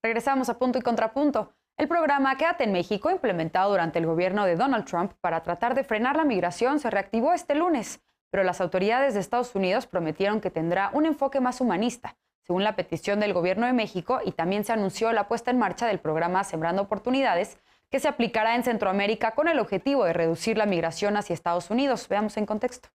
Regresamos a Punto y Contrapunto. El programa Quédate en México, implementado durante el gobierno de Donald Trump para tratar de frenar la migración, se reactivó este lunes, pero las autoridades de Estados Unidos prometieron que tendrá un enfoque más humanista, según la petición del gobierno de México, y también se anunció la puesta en marcha del programa Sembrando Oportunidades, que se aplicará en Centroamérica con el objetivo de reducir la migración hacia Estados Unidos. Veamos en contexto.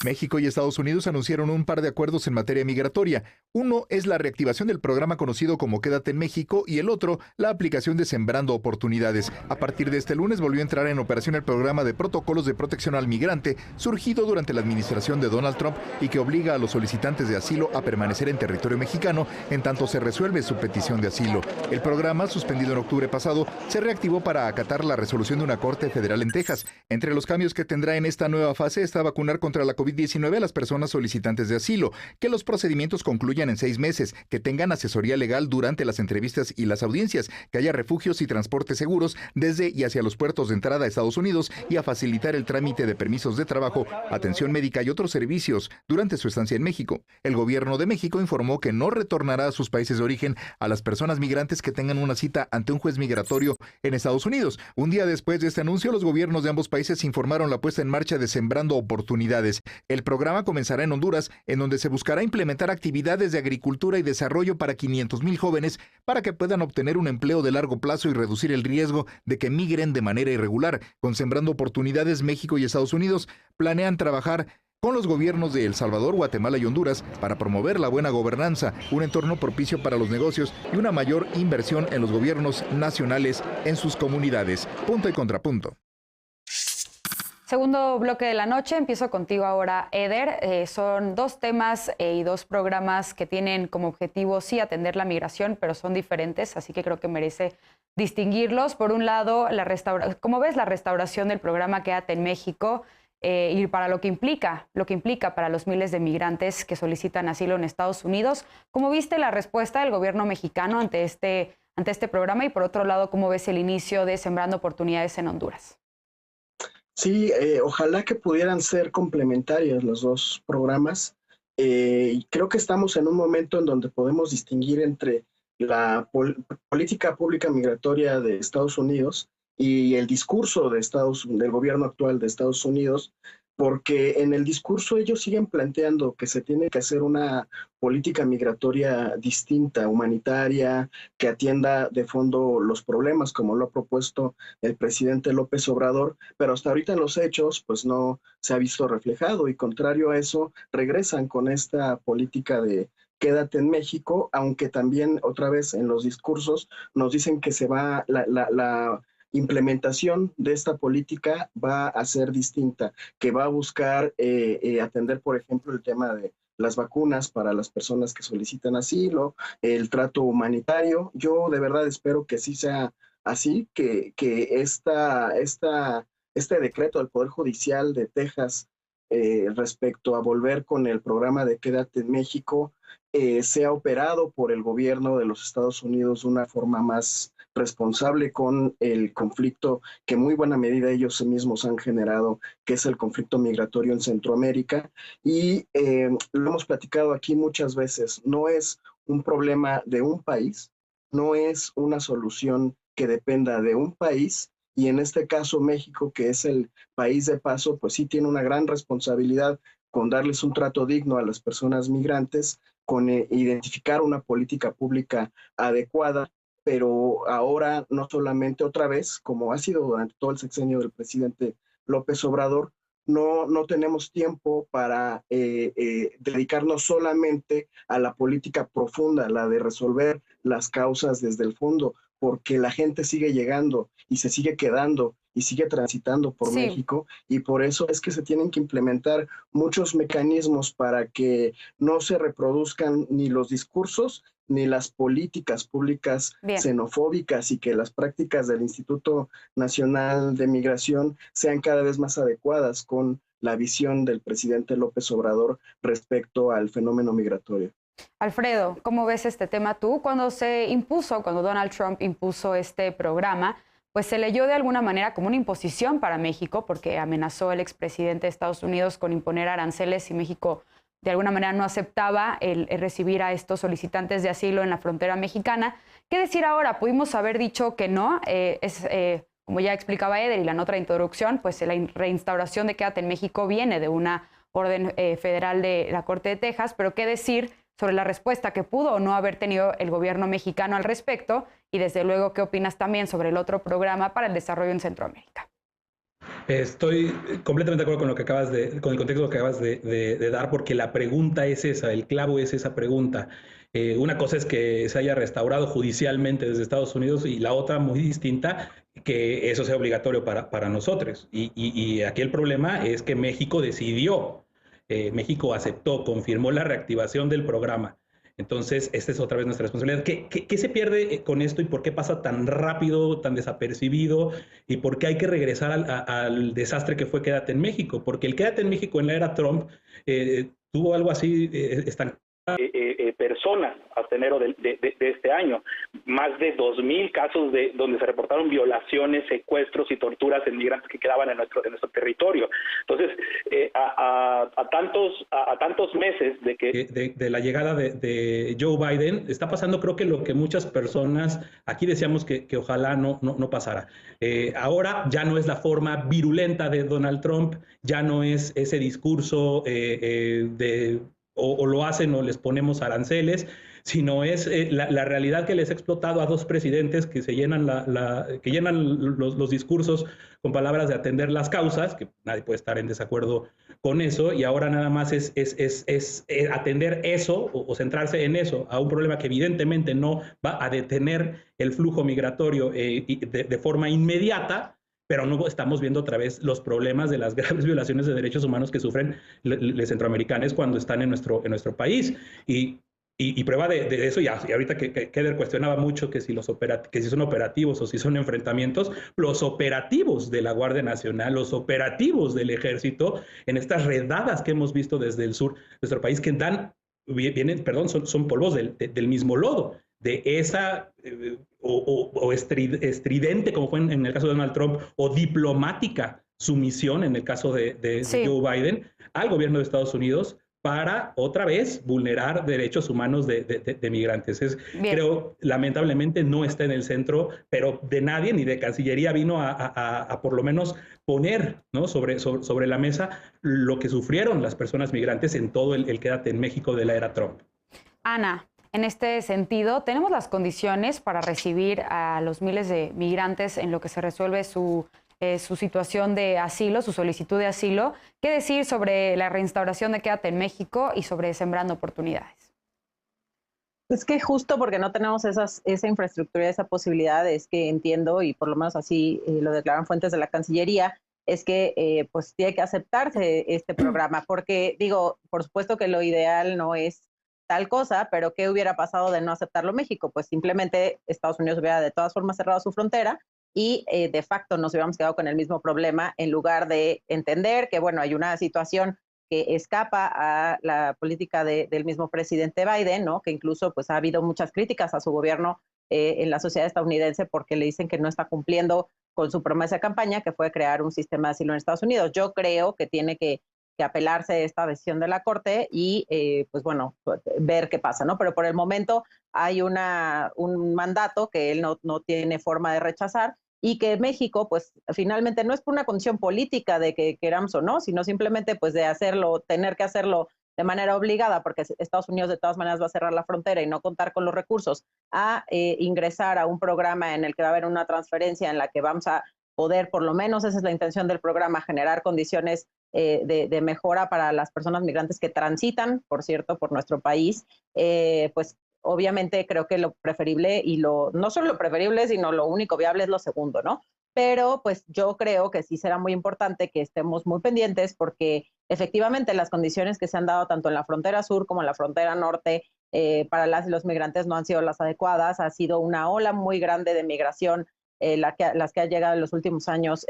México y Estados Unidos anunciaron un par de acuerdos en materia migratoria. Uno es la reactivación del programa conocido como Quédate en México y el otro, la aplicación de Sembrando Oportunidades. A partir de este lunes volvió a entrar en operación el programa de protocolos de protección al migrante, surgido durante la administración de Donald Trump y que obliga a los solicitantes de asilo a permanecer en territorio mexicano en tanto se resuelve su petición de asilo. El programa, suspendido en octubre pasado, se reactivó para acatar la resolución de una corte federal en Texas. Entre los cambios que tendrá en esta nueva fase está vacunar contra la COVID-19 a las personas solicitantes de asilo, que los procedimientos concluyan en 6 meses, que tengan asesoría legal durante las entrevistas y las audiencias, que haya refugios y transportes seguros desde y hacia los puertos de entrada a Estados Unidos y a facilitar el trámite de permisos de trabajo, atención médica y otros servicios durante su estancia en México. El gobierno de México informó que no retornará a sus países de origen a las personas migrantes que tengan una cita ante un juez migratorio en Estados Unidos. Un día después de este anuncio, los gobiernos de ambos países informaron la puesta en marcha de Sembrando Oportunidades. El programa comenzará en Honduras, en donde se buscará implementar actividades de agricultura y desarrollo para 500,000 jóvenes para que puedan obtener un empleo de largo plazo y reducir el riesgo de que migren de manera irregular. Con Sembrando Oportunidades, México y Estados Unidos planean trabajar con los gobiernos de El Salvador, Guatemala y Honduras para promover la buena gobernanza, un entorno propicio para los negocios y una mayor inversión en los gobiernos nacionales en sus comunidades. Punto y contrapunto. Segundo bloque de la noche, empiezo contigo ahora, Eder. Son dos temas y dos programas que tienen como objetivo, sí, atender la migración, pero son diferentes, así que creo que merece distinguirlos. Por un lado, ¿cómo ves la restauración del programa Quédate en México y para lo que implica para los miles de migrantes que solicitan asilo en Estados Unidos? ¿Cómo viste la respuesta del gobierno mexicano ante este programa? Y por otro lado, ¿cómo ves el inicio de Sembrando Oportunidades en Honduras? Sí, ojalá que pudieran ser complementarios los dos programas. Creo que estamos en un momento en donde podemos distinguir entre la política pública migratoria de Estados Unidos y el discurso del gobierno actual de Estados Unidos, porque en el discurso ellos siguen planteando que se tiene que hacer una política migratoria distinta, humanitaria, que atienda de fondo los problemas, como lo ha propuesto el presidente López Obrador, pero hasta ahorita en los hechos pues no se ha visto reflejado y contrario a eso regresan con esta política de Quédate en México, aunque también otra vez en los discursos nos dicen que se va la implementación de esta política va a ser distinta, que va a buscar atender, por ejemplo, el tema de las vacunas para las personas que solicitan asilo, el trato humanitario. Yo de verdad espero que sí sea así, que este decreto del Poder Judicial de Texas respecto a volver con el programa de Quédate en México sea operado por el gobierno de los Estados Unidos de una forma más responsable con el conflicto que en muy buena medida ellos mismos han generado, que es el conflicto migratorio en Centroamérica. Y lo hemos platicado aquí muchas veces, no es un problema de un país, no es una solución que dependa de un país, y en este caso México, que es el país de paso, pues sí tiene una gran responsabilidad con darles un trato digno a las personas migrantes, con identificar una política pública adecuada, pero ahora no solamente otra vez, como ha sido durante todo el sexenio del presidente López Obrador, no tenemos tiempo para dedicarnos solamente a la política profunda, la de resolver las causas desde el fondo, porque la gente sigue llegando y se sigue quedando y sigue transitando por México, y por eso es que se tienen que implementar muchos mecanismos para que no se reproduzcan ni los discursos ni las políticas públicas xenofóbicas, y que las prácticas del Instituto Nacional de Migración sean cada vez más adecuadas con la visión del presidente López Obrador respecto al fenómeno migratorio. Alfredo, ¿cómo ves este tema tú? Cuando Donald Trump impuso este programa, pues se leyó de alguna manera como una imposición para México, porque amenazó el expresidente de Estados Unidos con imponer aranceles si México de alguna manera no aceptaba el recibir a estos solicitantes de asilo en la frontera mexicana. ¿Qué decir ahora? Pudimos haber dicho que no, como ya explicaba Eder y la nota de introducción, pues la reinstauración de Quédate en México viene de una orden federal de la Corte de Texas, pero ¿qué decir sobre la respuesta que pudo o no haber tenido el gobierno mexicano al respecto? Y desde luego, ¿qué opinas también sobre el otro programa para el desarrollo en Centroamérica? Estoy completamente de acuerdo con lo que con el contexto que acabas de dar, porque la pregunta es esa, el clavo es esa pregunta. Una cosa es que se haya restaurado judicialmente desde Estados Unidos y la otra muy distinta, que eso sea obligatorio para nosotros. Y aquí el problema es que México decidió, México aceptó, confirmó la reactivación del programa. Entonces, esta es otra vez nuestra responsabilidad. ¿Qué se pierde con esto y por qué pasa tan rápido, tan desapercibido? ¿Y por qué hay que regresar al desastre que fue Quédate en México? Porque el Quédate en México en la era Trump tuvo algo así estancado. Personas hasta enero de este año, más de 2,000 casos donde se reportaron violaciones, secuestros y torturas en migrantes que quedaban en nuestro territorio. Entonces, a tantos meses de la llegada de Joe Biden, está pasando creo que lo que muchas personas aquí decíamos que ojalá no pasara. Ahora ya no es la forma virulenta de Donald Trump, ya no es ese discurso o lo hacen o les ponemos aranceles, sino es la realidad que les ha explotado a dos presidentes que se llenan, que llenan los discursos con palabras de atender las causas, que nadie puede estar en desacuerdo con eso, y ahora nada más es atender eso o centrarse en eso, a un problema que evidentemente no va a detener el flujo migratorio de forma inmediata, pero no estamos viendo otra vez los problemas de las graves violaciones de derechos humanos que sufren los centroamericanos cuando están en nuestro país. Y prueba de eso, y ahorita que Keder cuestionaba mucho que si son operativos o si son enfrentamientos, los operativos de la Guardia Nacional, los operativos del Ejército, en estas redadas que hemos visto desde el sur de nuestro país, que son polvos del mismo lodo, de esa estridente, como fue en el caso de Donald Trump, o diplomática sumisión, en el caso de Joe Biden, al gobierno de Estados Unidos, para otra vez vulnerar derechos humanos de migrantes. Creo, lamentablemente, no está en el centro, pero de nadie, ni de Cancillería, vino a por lo menos poner, ¿no?, sobre la mesa lo que sufrieron las personas migrantes en todo el Quédate en México de la era Trump. Ana, en este sentido, ¿tenemos las condiciones para recibir a los miles de migrantes en lo que se resuelve su situación de asilo, su solicitud de asilo? ¿Qué decir sobre la reinstauración de Quédate en México y sobre Sembrando Oportunidades? Es que justo porque no tenemos esa infraestructura, esa posibilidad, es que entiendo, y por lo menos así lo declaran fuentes de la Cancillería, es que pues tiene que aceptarse este programa, porque digo, por supuesto que lo ideal no es tal cosa, pero ¿qué hubiera pasado de no aceptarlo México? Pues simplemente Estados Unidos hubiera de todas formas cerrado su frontera y de facto nos hubiéramos quedado con el mismo problema, en lugar de entender que, bueno, hay una situación que escapa a la política del mismo presidente Biden, ¿no?, que incluso pues ha habido muchas críticas a su gobierno en la sociedad estadounidense porque le dicen que no está cumpliendo con su promesa de campaña, que fue crear un sistema de asilo en Estados Unidos. Yo creo que tiene que apelarse esta decisión de la Corte y, pues bueno, ver qué pasa, ¿no? Pero por el momento hay un mandato que él no tiene forma de rechazar, y que México, pues finalmente no es por una condición política de que queramos o no, sino simplemente pues de tener que hacerlo de manera obligada, porque Estados Unidos de todas maneras va a cerrar la frontera y no contar con los recursos, a ingresar a un programa en el que va a haber una transferencia en la que vamos a poder, por lo menos esa es la intención del programa, generar condiciones de mejora para las personas migrantes que transitan, por cierto, por nuestro país. Pues obviamente creo que lo preferible, y no solo lo preferible, sino lo único viable es lo segundo, ¿no? Pero pues yo creo que sí será muy importante que estemos muy pendientes, porque efectivamente las condiciones que se han dado tanto en la frontera sur como en la frontera norte para las y los migrantes no han sido las adecuadas. Ha sido una ola muy grande de migración, las que han llegado en los últimos años,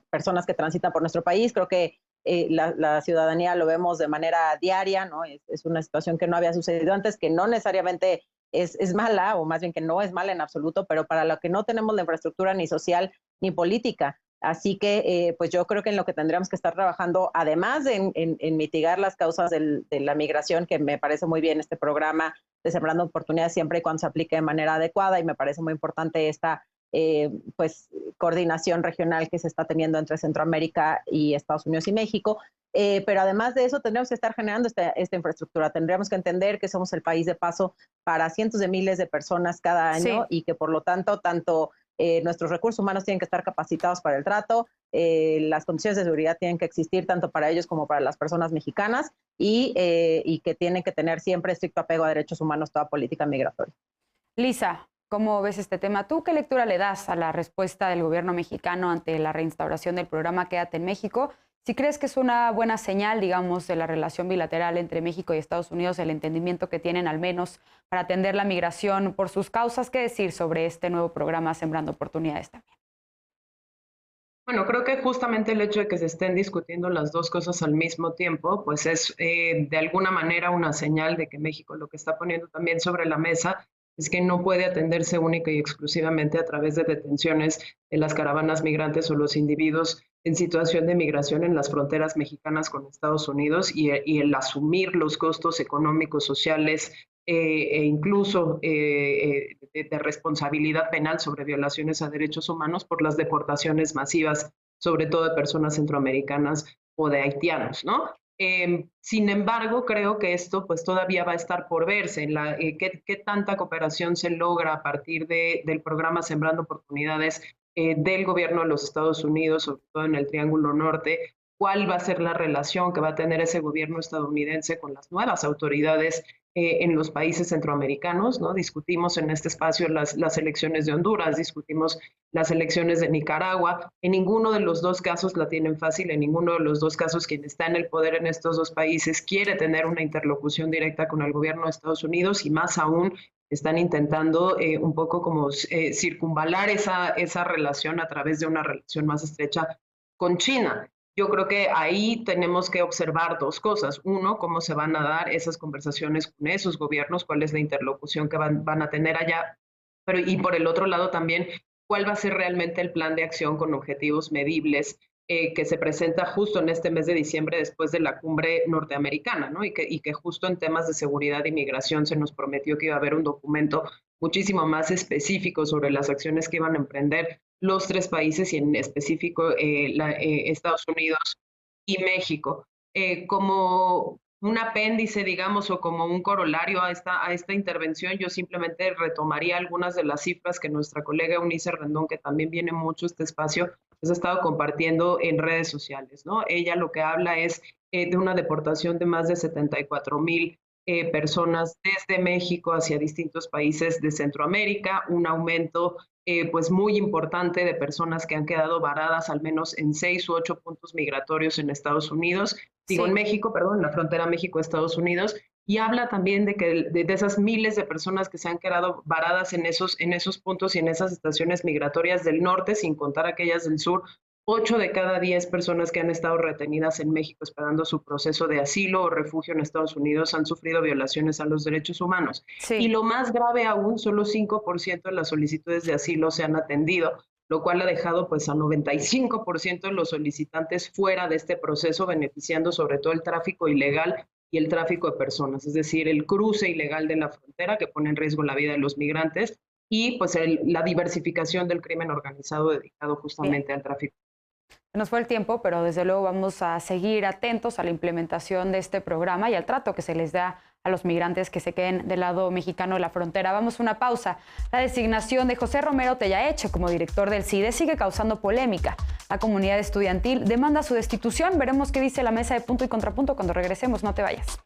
personas que transitan por nuestro país. Creo que la ciudadanía lo vemos de manera diaria, ¿no? Es una situación que no había sucedido antes, que no necesariamente es mala, o más bien que no es mala en absoluto, pero para lo que no tenemos la infraestructura ni social ni política Así que pues yo creo que en lo que tendríamos que estar trabajando, además de en mitigar las causas de la migración, que me parece muy bien este programa de Sembrando Oportunidades siempre y cuando se aplique de manera adecuada, y me parece muy importante esta pues coordinación regional que se está teniendo entre Centroamérica y Estados Unidos y México. Pero además de eso tendríamos que estar generando esta infraestructura, tendríamos que entender que somos el país de paso para cientos de miles de personas cada año, y que por lo tanto nuestros recursos humanos tienen que estar capacitados para el trato, las condiciones de seguridad tienen que existir tanto para ellos como para las personas mexicanas, y que tienen que tener siempre estricto apego a derechos humanos toda política migratoria. Lisa, ¿cómo ves este tema? ¿Tú qué lectura le das a la respuesta del gobierno mexicano ante la reinstauración del programa Quédate en México? Si crees que es una buena señal, digamos, de la relación bilateral entre México y Estados Unidos, el entendimiento que tienen al menos para atender la migración por sus causas, ¿qué decir sobre este nuevo programa Sembrando Oportunidades también? Bueno, creo que justamente el hecho de que se estén discutiendo las dos cosas al mismo tiempo, pues es de alguna manera una señal de que México lo que está poniendo también sobre la mesa es que no puede atenderse única y exclusivamente a través de detenciones de las caravanas migrantes o los individuos en situación de migración en las fronteras mexicanas con Estados Unidos, y el asumir los costos económicos, sociales e incluso de responsabilidad penal sobre violaciones a derechos humanos por las deportaciones masivas, sobre todo de personas centroamericanas o de haitianos, ¿no? Sin embargo, creo que esto pues todavía va a estar por verse, qué tanta cooperación se logra a partir del programa Sembrando Oportunidades del gobierno de los Estados Unidos, sobre todo en el Triángulo Norte, cuál va a ser la relación que va a tener ese gobierno estadounidense con las nuevas autoridades en los países centroamericanos, ¿no? Discutimos en este espacio las elecciones de Honduras, discutimos las elecciones de Nicaragua. En ninguno de los dos casos la tienen fácil, en ninguno de los dos casos quien está en el poder en estos dos países quiere tener una interlocución directa con el gobierno de Estados Unidos, y más aún están intentando un poco como circunvalar esa relación a través de una relación más estrecha con China. Yo creo que ahí tenemos que observar dos cosas. Uno, cómo se van a dar esas conversaciones con esos gobiernos, cuál es la interlocución que van a tener allá, y por el otro lado también, cuál va a ser realmente el plan de acción con objetivos medibles que se presenta justo en este mes de diciembre después de la cumbre norteamericana, ¿no? Y que justo en temas de seguridad y migración se nos prometió que iba a haber un documento muchísimo más específico sobre las acciones que iban a emprender los tres países, y en específico Estados Unidos y México. Como un apéndice, digamos, o como un corolario a esta intervención, yo simplemente retomaría algunas de las cifras que nuestra colega Eunice Rendón, que también viene mucho a este espacio, ha estado compartiendo en redes sociales, ¿no? Ella lo que habla es de una deportación de más de 74,000 personas desde México hacia distintos países de Centroamérica, un aumento pues muy importante de personas que han quedado varadas al menos en 6 u 8 puntos migratorios en Estados Unidos, en México, perdón, en la frontera México-Estados Unidos, y habla también de que de esas miles de personas que se han quedado varadas en esos puntos y en esas estaciones migratorias del norte, sin contar aquellas del sur, 8 de cada 10 personas que han estado retenidas en México esperando su proceso de asilo o refugio en Estados Unidos han sufrido violaciones a los derechos humanos. Sí. Y lo más grave aún, solo 5% de las solicitudes de asilo se han atendido, lo cual ha dejado pues a 95% de los solicitantes fuera de este proceso, beneficiando sobre todo el tráfico ilegal y el tráfico de personas, es decir, el cruce ilegal de la frontera que pone en riesgo la vida de los migrantes, y pues la diversificación del crimen organizado dedicado justamente al tráfico. Nos fue el tiempo, pero desde luego vamos a seguir atentos a la implementación de este programa y al trato que se les da a los migrantes que se queden del lado mexicano de la frontera. Vamos a una pausa. La designación de José Romero Tellaeche como director del CIDE sigue causando polémica. La comunidad estudiantil demanda su destitución. Veremos qué dice la mesa de punto y contrapunto cuando regresemos. No te vayas.